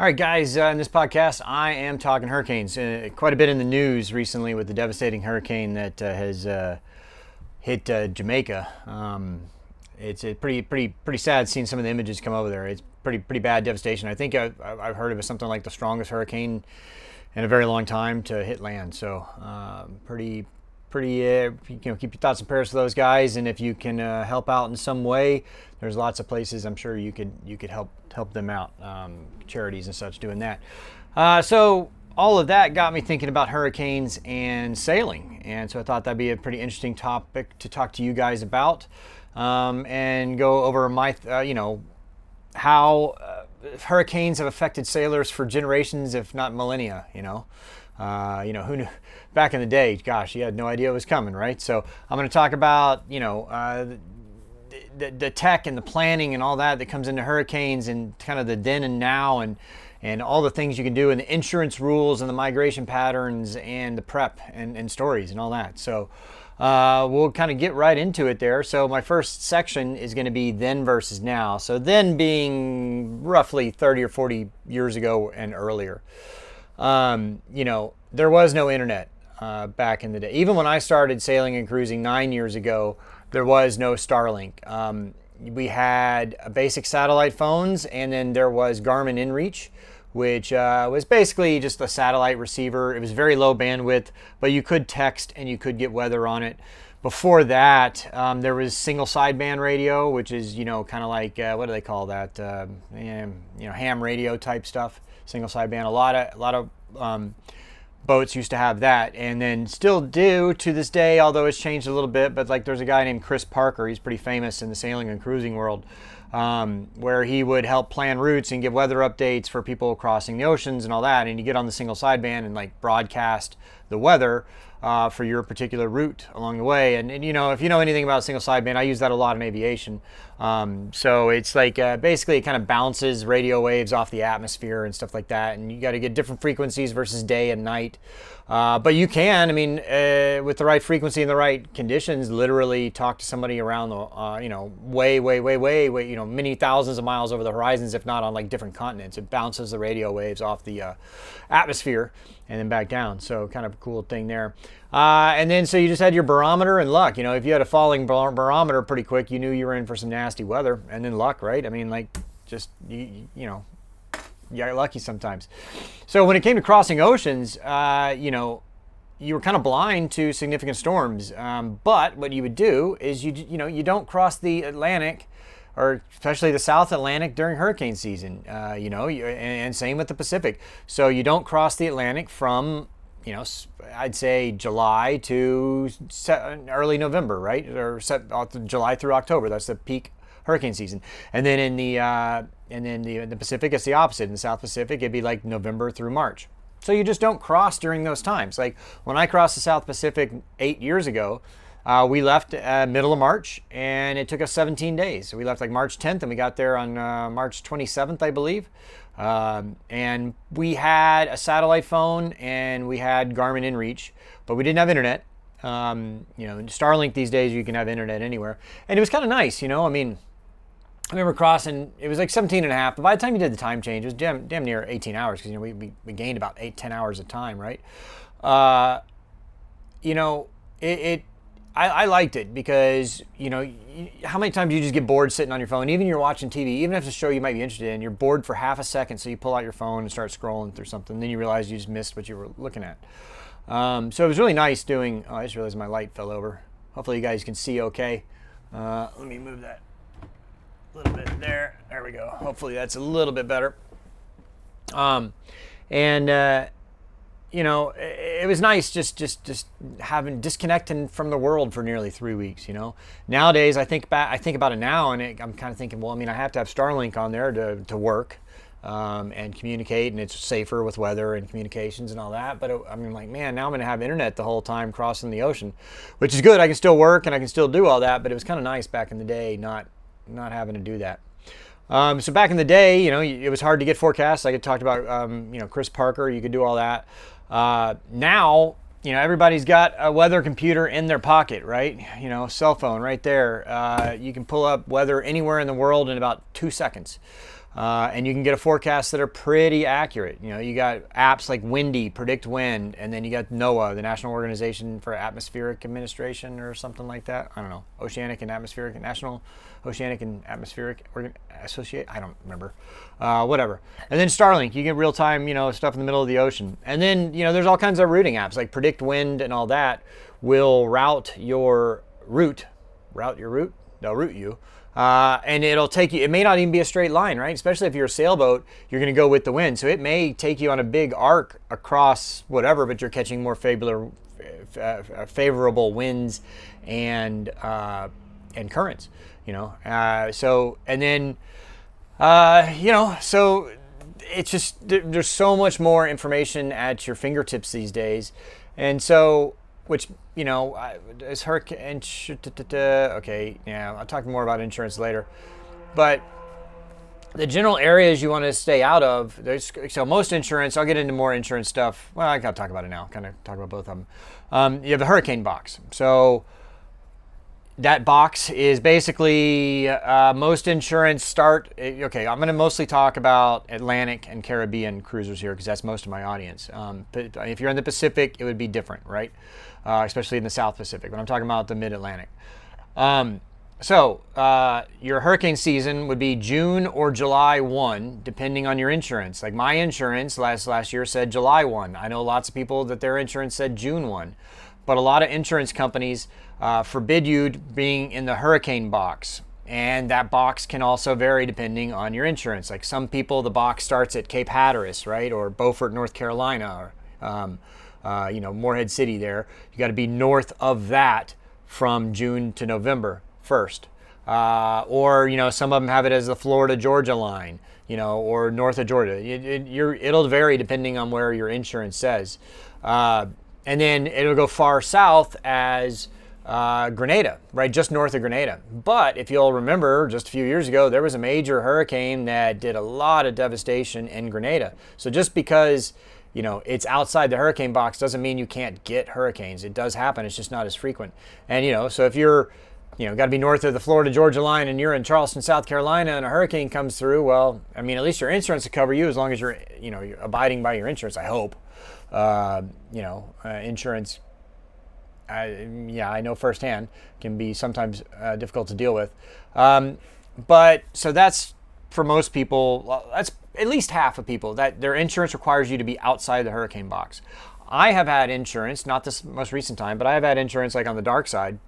All right, guys, in this podcast, I am talking hurricanes. Quite a bit in the news recently with the devastating hurricane that has hit Jamaica. It's pretty sad seeing some of the images come over there. It's pretty bad devastation. I think I've heard of it something like the strongest hurricane in a very long time to hit land. So keep your thoughts and prayers for those guys. And if you can help out in some way, there's lots of places I'm sure you could help them out, charities and such doing that. So all of that got me thinking about hurricanes and sailing, and so I thought that'd be a pretty interesting topic to talk to you guys about, and go over my how hurricanes have affected sailors for generations, if not millennia. Who knew back in the day? Gosh, you had no idea it was coming, right? So I'm going to talk about the tech and the planning and all that comes into hurricanes, and kind of the then and now, and all the things you can do, and the insurance rules and the migration patterns and the prep and stories and all that. So we'll kind of get right into it there. So my first section is going to be then versus now. So then being roughly 30 or 40 years ago and earlier. There was no internet back in the day. Even when I started sailing and cruising 9 years ago, there was no Starlink. We had basic satellite phones, and then there was Garmin inReach, which was basically just a satellite receiver. It was very low bandwidth, but you could text and you could get weather on it. Before that, there was single sideband radio, which is kind of like what do they call that? Ham radio type stuff. Single sideband. A lot of boats used to have that, and then still do to this day, although it's changed a little bit. But like, there's a guy named Chris Parker. He's pretty famous in the sailing and cruising world, where he would help plan routes and give weather updates for people crossing the oceans and all that. And you get on the single sideband and like broadcast the weather for your particular route along the way. And if you know anything about single sideband, I use that a lot in aviation. So it's like basically it kind of bounces radio waves off the atmosphere and stuff like that, and you got to get different frequencies versus day and night. But you can, with the right frequency and the right conditions, literally talk to somebody around the, way, many thousands of miles over the horizons, if not on like different continents. It bounces the radio waves off the atmosphere and then back down. So kind of a cool thing there. And then so you just had your barometer and luck. If you had a falling barometer pretty quick, you knew you were in for some nasty weather, and then luck, right? You got lucky sometimes. So when it came to crossing oceans, you were kind of blind to significant storms. But what you would do is you don't cross the Atlantic, or especially the South Atlantic, during hurricane season. And same with the Pacific. So you don't cross the Atlantic from I'd say July to early November, right? Or July through October. That's the peak hurricane season. And then in the Pacific, it's the opposite. In the South Pacific, it'd be like November through March. So you just don't cross during those times. Like when I crossed the South Pacific 8 years ago, we left middle of March, and it took us 17 days. So we left like March 10th, and we got there on March 27th, I believe. And we had a satellite phone, and we had Garmin inReach, but we didn't have internet. Starlink these days, you can have internet anywhere. And it was kind of nice, I remember crossing, it was like 17 and a half, but by the time you did the time change, it was damn near 18 hours, because we gained about 8-10 hours of time, right? I liked it because, how many times do you just get bored sitting on your phone? Even you're watching TV, even if it's a show you might be interested in, you're bored for half a second, so you pull out your phone and start scrolling through something, then you realize you just missed what you were looking at. So it was really nice doing, I just realized my light fell over. Hopefully you guys can see okay. Let me move that a little bit there. There we go. Hopefully that's a little bit better. It was nice just having disconnecting from the world for nearly 3 weeks. Nowadays I think about it now, and I'm kind of thinking, well, I have to have Starlink on there to work and communicate, and it's safer with weather and communications and all that. But now I'm going to have internet the whole time crossing the ocean, which is good. I can still work and I can still do all that, but it was kind of nice back in the day not having to do that. So back in the day, it was hard to get forecasts. Like I talked about, Chris Parker, you could do all that. Now, everybody's got a weather computer in their pocket, right? Cell phone right there. You can pull up weather anywhere in the world in about 2 seconds. And you can get a forecast that are pretty accurate. You know, you got apps like Windy, Predict Wind, and then you got NOAA, the National Organization for Atmospheric Administration or something like that. I don't know. National Oceanic and Atmospheric Associate. I don't remember. Whatever. And then Starlink, you get real time, you know, stuff in the middle of the ocean. And then, you know, there's all kinds of routing apps like Predict Wind and all that will route your route. They'll route you. And it'll take you, it may not even be a straight line, right? Especially if you're a sailboat, you're going to go with the wind. So it may take you on a big arc across whatever, but you're catching more favorable winds and currents, you know. So it's just, there's so much more information at your fingertips these days. And so, which, you know, is hurricane, okay, yeah, I'll talk more about insurance later. But the general areas you want to stay out of, so most insurance, I'll get into more insurance stuff. Well, I gotta talk about it now, kind of talk about both of them. You have the hurricane box. So that box is basically most insurance start, okay, I'm going to mostly talk about Atlantic and Caribbean cruisers here because that's most of my audience. But if you're in the Pacific, it would be different, right? Especially in the South Pacific, when I'm talking about the Mid-Atlantic. So your hurricane season would be June or July 1, depending on your insurance. Like my insurance last year said July 1. I know lots of people that their insurance said June 1. But a lot of insurance companies forbid you being in the hurricane box. And that box can also vary depending on your insurance. Like some people, the box starts at Cape Hatteras, right? Or Beaufort, North Carolina, or Morehead City there. You got to be north of that from June to November 1st. Or, you know, some of them have it as the Florida-Georgia line, you know, or north of Georgia. It'll vary depending on where your insurance says. And then it'll go far south as Grenada, right, just north of Grenada. But if you'll remember, just a few years ago, there was a major hurricane that did a lot of devastation in Grenada. So just because, you know, it's outside the hurricane box doesn't mean you can't get hurricanes. It does happen. It's just not as frequent. And, you know, so if you're, you know, got to be north of the Florida-Georgia line and you're in Charleston, South Carolina, and a hurricane comes through, well, I mean, at least your insurance will cover you as long as you're abiding by your insurance, I hope. Insurance, I know firsthand, can be sometimes difficult to deal with. But so that's for most people, well, that's at least half of people that their insurance requires you to be outside the hurricane box. I have had insurance, not this most recent time, but I have had insurance like on the dark side,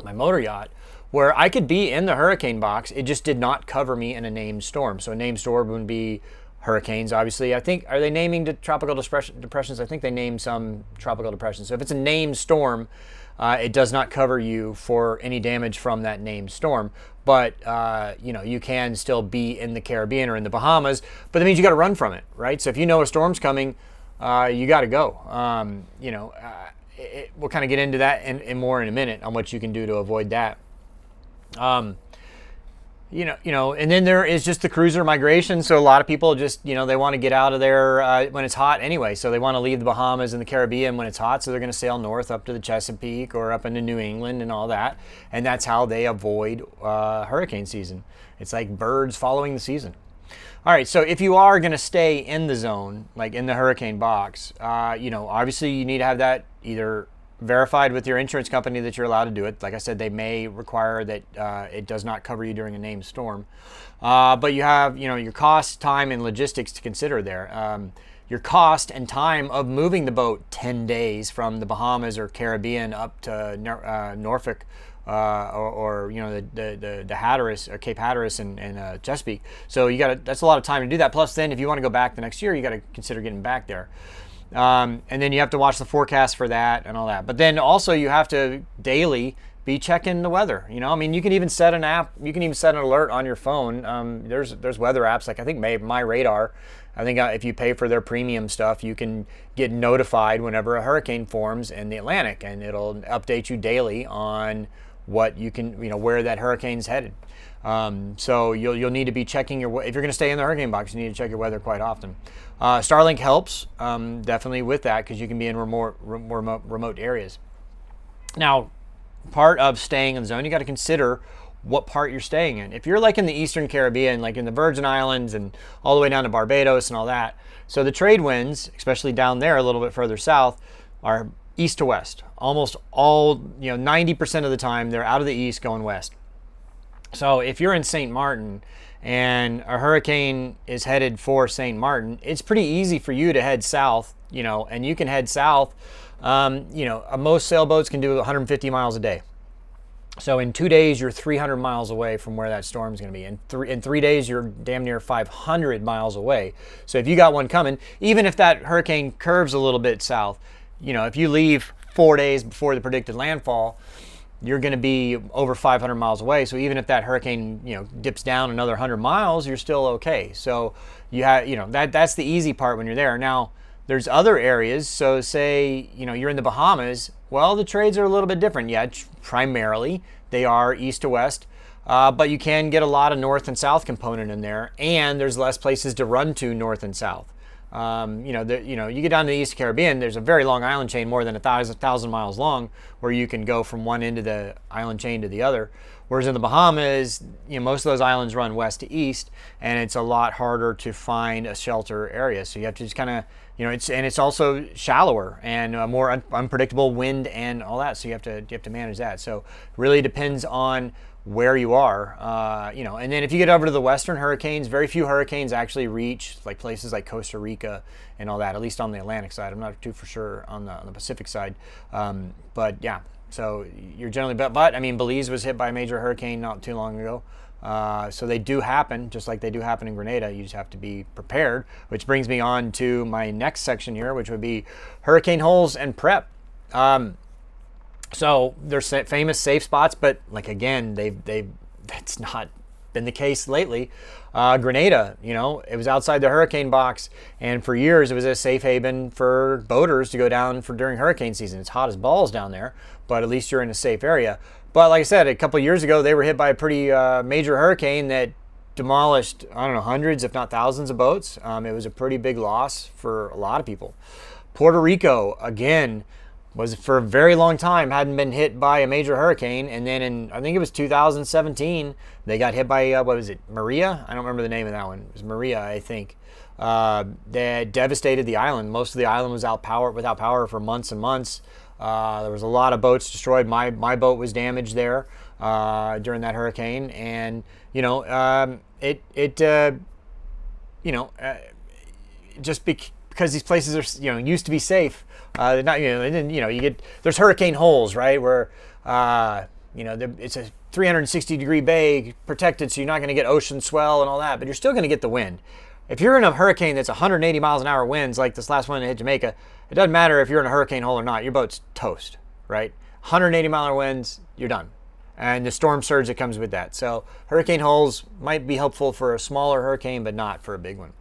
my motor yacht, where I could be in the hurricane box. It just did not cover me in a named storm. So a named storm would be hurricanes, obviously. I think, are they naming the tropical depressions? I think they named some tropical depressions. So if it's a named storm, it does not cover you for any damage from that named storm. But, you can still be in the Caribbean or in the Bahamas, but that means you got to run from it, right? So if you know a storm's coming, you got to go. We'll kind of get into that in more in a minute on what you can do to avoid that. And then there is just the cruiser migration. So a lot of people just, they want to get out of there when it's hot anyway. So they want to leave the Bahamas and the Caribbean when it's hot. So they're going to sail north up to the Chesapeake or up into New England and all that. And that's how they avoid hurricane season. It's like birds following the season. All right, so if you are going to stay in the zone, like in the hurricane box, obviously you need to have that either verified with your insurance company that you're allowed to do it. Like I said, they may require that it does not cover you during a named storm. But you have, your cost, time, and logistics to consider there. Your cost and time of moving the boat 10 days from the Bahamas or Caribbean up to Norfolk the Hatteras, Cape Hatteras and Chesapeake. So that's a lot of time to do that. Plus then if you want to go back the next year, you got to consider getting back there. And then you have to watch the forecast for that and all that. But then also you have to daily be checking the weather. You can even set an app. You can even set an alert on your phone. There's weather apps like I think My Radar. I think if you pay for their premium stuff, you can get notified whenever a hurricane forms in the Atlantic, and it'll update you daily on what you can, where that hurricane's headed. So you'll need to be checking if you're going to stay in the hurricane box, you need to check your weather quite often. Starlink helps definitely with that because you can be in remote areas. Now, part of staying in the zone, you got to consider what part you're staying in. If you're like in the Eastern Caribbean, like in the Virgin Islands and all the way down to Barbados and all that, so the trade winds, especially down there a little bit further south, are east to west. Almost all, 90% of the time they're out of the east going west. So if you're in St. Martin and a hurricane is headed for St. Martin, it's pretty easy for you to head south, and you can head south. Most sailboats can do 150 miles a day. So in 2 days, you're 300 miles away from where that storm's going to be. In 3 days, you're damn near 500 miles away. So if you got one coming, even if that hurricane curves a little bit south, if you leave 4 days before the predicted landfall, you're going to be over 500 miles away. So even if that hurricane, dips down another 100 miles, you're still okay. So you have, that's the easy part when you're there. Now, there's other areas. So say, you're in the Bahamas. Well, the trades are a little bit different. Yeah, primarily they are east to west, but you can get a lot of north and south component in there, and there's less places to run to north and south. You get down to the East Caribbean, there's a very long island chain, more than 1,000 miles long, where you can go from one end of the island chain to the other. Whereas in the Bahamas, most of those islands run west to east, and it's a lot harder to find a shelter area. So you have to just kind of, it's also shallower and more unpredictable wind and all that. So you have to manage that. So it really depends on where you are, and then if you get over to the western hurricanes, very few hurricanes actually reach like places like Costa Rica and all that, at least on the Atlantic side. I'm not too for sure on the Pacific side, but yeah, so you're generally, but I mean, Belize was hit by a major hurricane not too long ago, so they do happen, just like they do happen in Grenada. You just have to be prepared, which brings me on to my next section here, which would be hurricane holes and prep. So there's famous safe spots, but like again, that's not been the case lately. Grenada, it was outside the hurricane box, and for years it was a safe haven for boaters to go down during hurricane season. It's hot as balls down there, but at least you're in a safe area. But like I said, a couple of years ago, they were hit by a pretty major hurricane that demolished, hundreds, if not thousands of boats. It was a pretty big loss for a lot of people. Puerto Rico, again, was for a very long time hadn't been hit by a major hurricane, and then in I think it was 2017 they got hit by what was it, Maria? I don't remember the name of that one. It was Maria, I think. That devastated the island. Most of the island was without power for months and months. There was a lot of boats destroyed. My boat was damaged there during that hurricane, and just because these places are used to be safe. They're not, there's hurricane holes, right? Where, it's a 360 degree bay protected, so you're not going to get ocean swell and all that, but you're still going to get the wind. If you're in a hurricane that's 180 miles an hour winds, like this last one that hit Jamaica, it doesn't matter if you're in a hurricane hole or not, your boat's toast, right? 180 mile an hour winds, you're done. And the storm surge that comes with that. So hurricane holes might be helpful for a smaller hurricane, but not for a big one.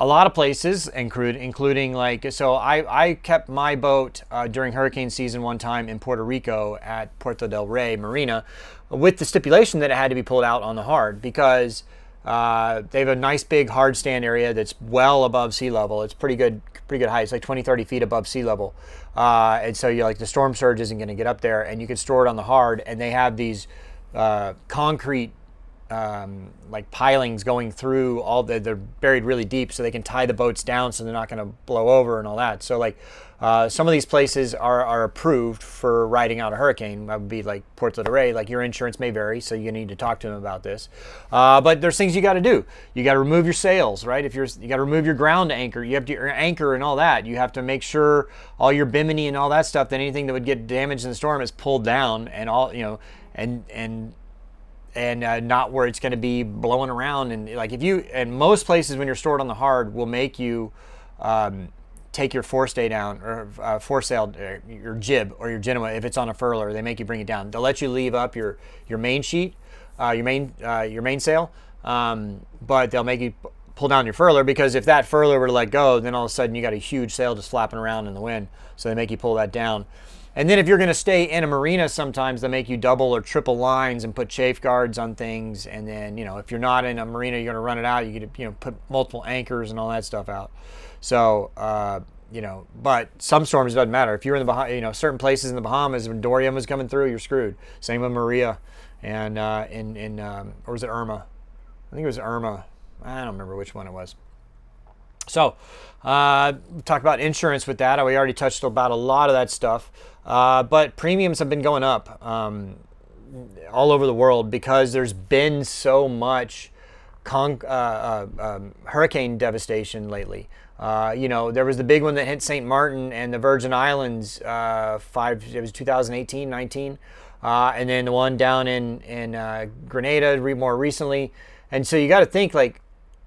A lot of places, including I kept my boat during hurricane season one time in Puerto Rico at Puerto del Rey Marina, with the stipulation that it had to be pulled out on the hard, because they have a nice big hard stand area that's well above sea level. It's pretty good height. It's like 20-30 feet above sea level, and so the storm surge isn't going to get up there, and you can store it on the hard. And they have these concrete pilings going through they're buried really deep, so they can tie the boats down so they're not going to blow over and all that. So some of these places are approved for riding out a hurricane. That would be like Puerto del Rey. Like, your insurance may vary, so you need to talk to them about this. But there's things you got to do. You got to remove your sails, right? You got to remove your ground anchor. You have to your anchor and all that. You have to make sure all your bimini and all that stuff, that anything that would get damaged in the storm is pulled down, and all and not where it's going to be blowing around. And most places when you're stored on the hard will make you take your forestay down, or foresail, your jib or your genoa. If it's on a furler, they make you bring it down. They'll let you leave up your main sheet, your mainsail, but they'll make you pull down your furler, because if that furler were to let go, then all of a sudden you got a huge sail just flapping around in the wind. So they make you pull that down. And then if you're going to stay in a marina, sometimes they make you double or triple lines and put chafe guards on things. And then, if you're not in a marina, you're going to run it out. You get to, put multiple anchors and all that stuff out. So, But some storms, it doesn't matter. If you're in the certain places in the Bahamas, when Dorian was coming through, you're screwed. Same with Maria, and or was it Irma? I think it was Irma. I don't remember which one it was. So, talk about insurance with that. We already touched about a lot of that stuff, but premiums have been going up all over the world because there's been so much hurricane devastation lately. There was the big one that hit St. Martin and the Virgin Islands, it was 2018, 19, and then the one down in Grenada more recently. And so you got to think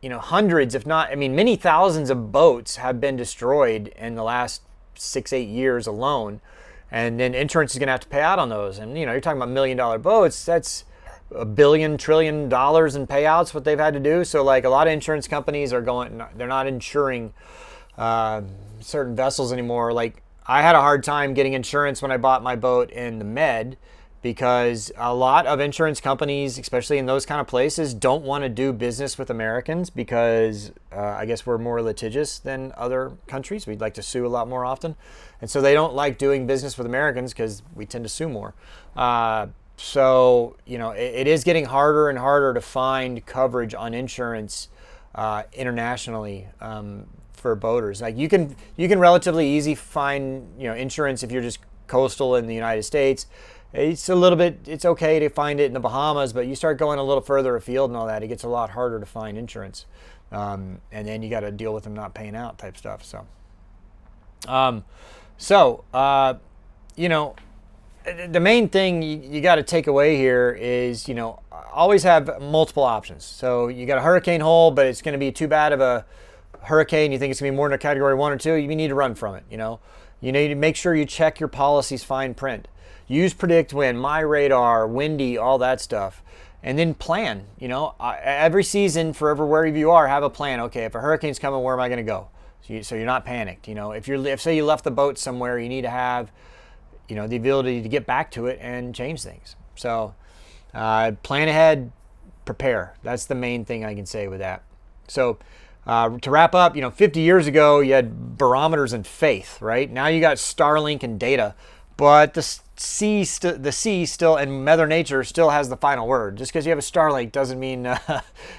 hundreds, if not, many thousands of boats have been destroyed in the last 6-8 years alone. And then insurance is going to have to pay out on those. And, you're talking about $1 million boats. That's $1 billion, $1 trillion in payouts, what they've had to do. So a lot of insurance companies they're not insuring certain vessels anymore. I had a hard time getting insurance when I bought my boat in the Med, because a lot of insurance companies, especially in those kind of places, don't want to do business with Americans because I guess we're more litigious than other countries. We'd like to sue a lot more often. And so they don't like doing business with Americans because we tend to sue more. So, it is getting harder and harder to find coverage on insurance internationally for boaters. You can relatively easy find, insurance if you're just coastal in the United States. It's okay to find it in the Bahamas, but you start going a little further afield and all that, it gets a lot harder to find insurance. And then you got to deal with them not paying out type stuff. The main thing you got to take away here is, always have multiple options. So you got a hurricane hole, but it's going to be too bad of a hurricane. You think it's going to be more than a category 1 or 2. You need to run from it. You need to make sure you check your policy's fine print. Use Predict Wind, My Radar, Windy, all that stuff. And then plan. Every season, for wherever you are, have a plan. Okay, if a hurricane's coming, where am I going to go? So you're not panicked. If say you left the boat somewhere, you need to have, the ability to get back to it and change things. So plan ahead, prepare. That's the main thing I can say with that. So to wrap up, 50 years ago, you had barometers and faith, right? Now you got Starlink and data. But the sea still, and Mother Nature still has the final word. Just because you have a Starlink doesn't mean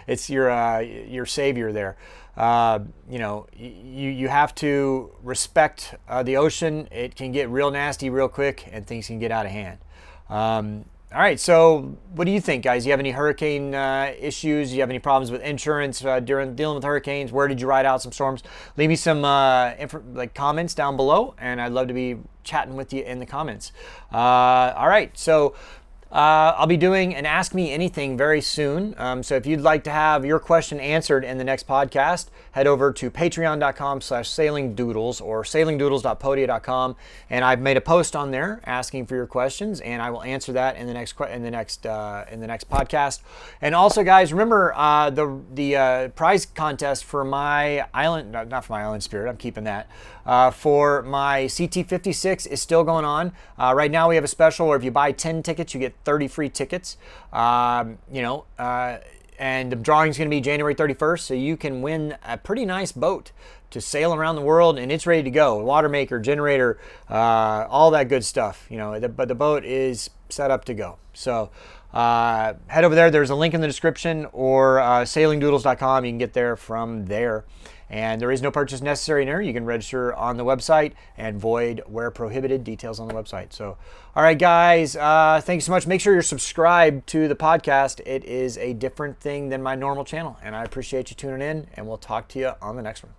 it's your savior there. You have to respect the ocean. It can get real nasty real quick, and things can get out of hand. All right, so what do you think, guys? Do you have any hurricane issues? Do you have any problems with insurance during dealing with hurricanes? Where did you ride out some storms? Leave me some comments down below, and I'd love to be chatting with you in the comments. All right, so I'll be doing an Ask Me Anything very soon. So if you'd like to have your question answered in the next podcast, head over to patreon.com/sailingdoodles or sailingdoodles.podia.com, and I've made a post on there asking for your questions, and I will answer that in the next podcast. And also, guys, remember the prize contest for my island, not for my Island Spirit, I'm keeping that. For my CT56 is still going on. Right now we have a special where if you buy 10 tickets, you get 30 free tickets. And the drawing is going to be January 31st, so you can win a pretty nice boat to sail around the world, and it's ready to go. Water maker, generator, all that good stuff. But the boat is set up to go. So head over there. There's a link in the description, or sailingdoodles.com. You can get there from there. And there is no purchase necessary in there. You can register on the website and void where prohibited. Details on the website. So, all right, guys, thanks so much. Make sure you're subscribed to the podcast. It is a different thing than my normal channel, and I appreciate you tuning in, and we'll talk to you on the next one.